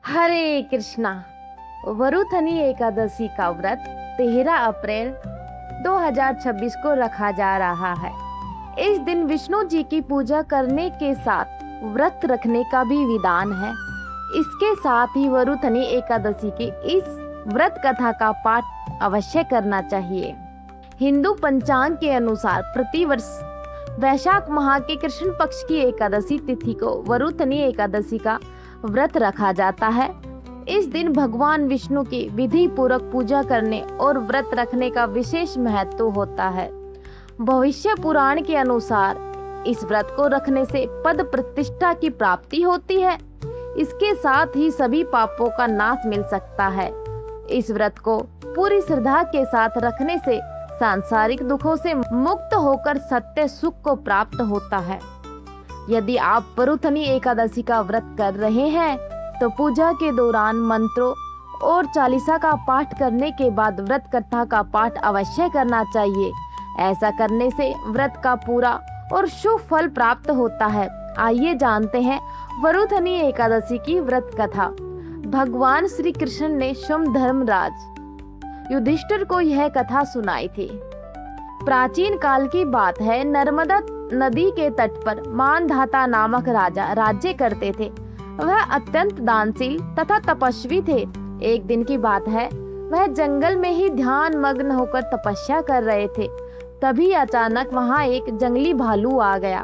हरे कृष्णा। वरुथनी एकादशी का व्रत 13 अप्रैल 2026 को रखा जा रहा है। इस दिन विष्णु जी की पूजा करने के साथ व्रत रखने का भी विधान है। इसके साथ ही वरुथनी एकादशी की इस व्रत कथा का पाठ अवश्य करना चाहिए। हिंदू पंचांग के अनुसार प्रतिवर्ष वैशाख माह के कृष्ण पक्ष की एकादशी तिथि को वरुथनी एकादशी का व्रत रखा जाता है। इस दिन भगवान विष्णु की विधि पूर्वक पूजा करने और व्रत रखने का विशेष महत्व होता है। भविष्य पुराण के अनुसार इस व्रत को रखने से पद प्रतिष्ठा की प्राप्ति होती है। इसके साथ ही सभी पापों का नाश मिल सकता है। इस व्रत को पूरी श्रद्धा के साथ रखने से सांसारिक दुखों से मुक्त होकर सत्य सुख को प्राप्त होता है। यदि आप वरुथनी एकादशी का व्रत कर रहे हैं तो पूजा के दौरान मंत्रों और चालीसा का पाठ करने के बाद व्रत कथा का पाठ अवश्य करना चाहिए। ऐसा करने से व्रत का पूरा और शुभ फल प्राप्त होता है। आइए जानते हैं वरुथनी एकादशी की व्रत कथा। भगवान श्री कृष्ण ने स्वयं धर्मराज युधिष्ठिर को यह कथा सुनाई थी। प्राचीन काल की बात है। नर्मदा नदी के तट पर मानधाता नामक राजा राज्य करते थे। वह अत्यंत दानशील तथा तपस्वी थे। एक दिन की बात है, वह जंगल में ही ध्यान मग्न होकर तपस्या कर रहे थे। तभी अचानक वहां एक जंगली भालू आ गया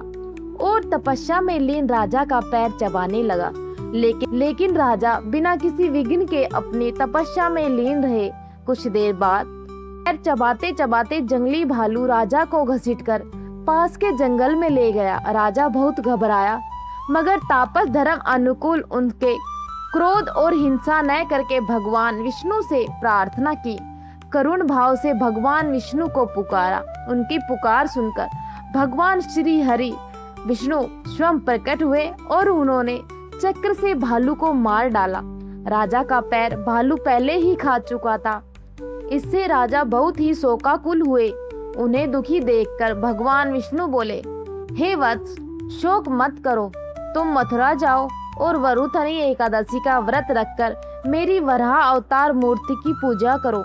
और तपस्या में लीन राजा का पैर चबाने लगा। लेकिन राजा बिना किसी विघ्न के अपनी तपस्या में लीन रहे। कुछ देर बाद पैर चबाते चबाते जंगली भालू राजा को घसीटकर पास के जंगल में ले गया। राजा बहुत घबराया, मगर तापस धर्म अनुकूल उनके क्रोध और हिंसा न करके भगवान विष्णु से प्रार्थना की। करुण भाव से भगवान विष्णु को पुकारा। उनकी पुकार सुनकर भगवान श्री हरि विष्णु स्वयं प्रकट हुए और उन्होंने चक्र से भालू को मार डाला। राजा का पैर भालू पहले ही खा चुका था। इससे राजा बहुत ही शोकाकुल हुए। उन्हें दुखी देखकर भगवान विष्णु बोले, हे वत्स, शोक मत करो। तुम मथुरा जाओ और वरुथनी एकादशी का व्रत रखकर मेरी वराह अवतार मूर्ति की पूजा करो।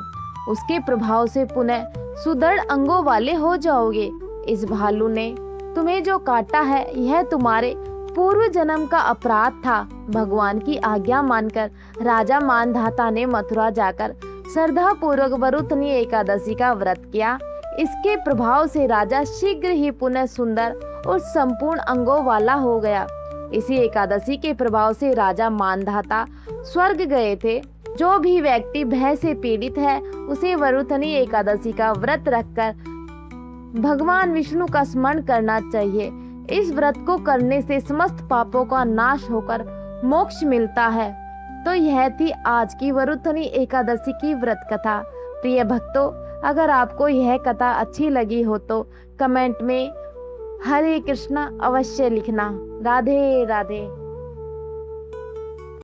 उसके प्रभाव से पुनः सुदृढ़ अंगों वाले हो जाओगे। इस भालू ने तुम्हें जो काटा है, यह तुम्हारे पूर्व जन्म का अपराध था। भगवान की आज्ञा मानकर राजा मानधाता ने मथुरा जाकर श्रद्धा पूर्वक वरुथनी एकादशी का व्रत किया। इसके प्रभाव से राजा शीघ्र ही पुनः सुंदर और संपूर्ण अंगों वाला हो गया। इसी एकादशी के प्रभाव से राजा मानधाता स्वर्ग गए थे। जो भी व्यक्ति भय से पीड़ित है, उसे वरुथनी एकादशी का व्रत रखकर भगवान विष्णु का स्मरण करना चाहिए। इस व्रत को करने से समस्त पापों का नाश होकर मोक्ष मिलता है। तो यह थी आज की वरुथनी एकादशी की व्रत कथा। प्रिय भक्तों, अगर आपको यह कथा अच्छी लगी हो तो कमेंट में हरे कृष्णा अवश्य लिखना। राधे राधे।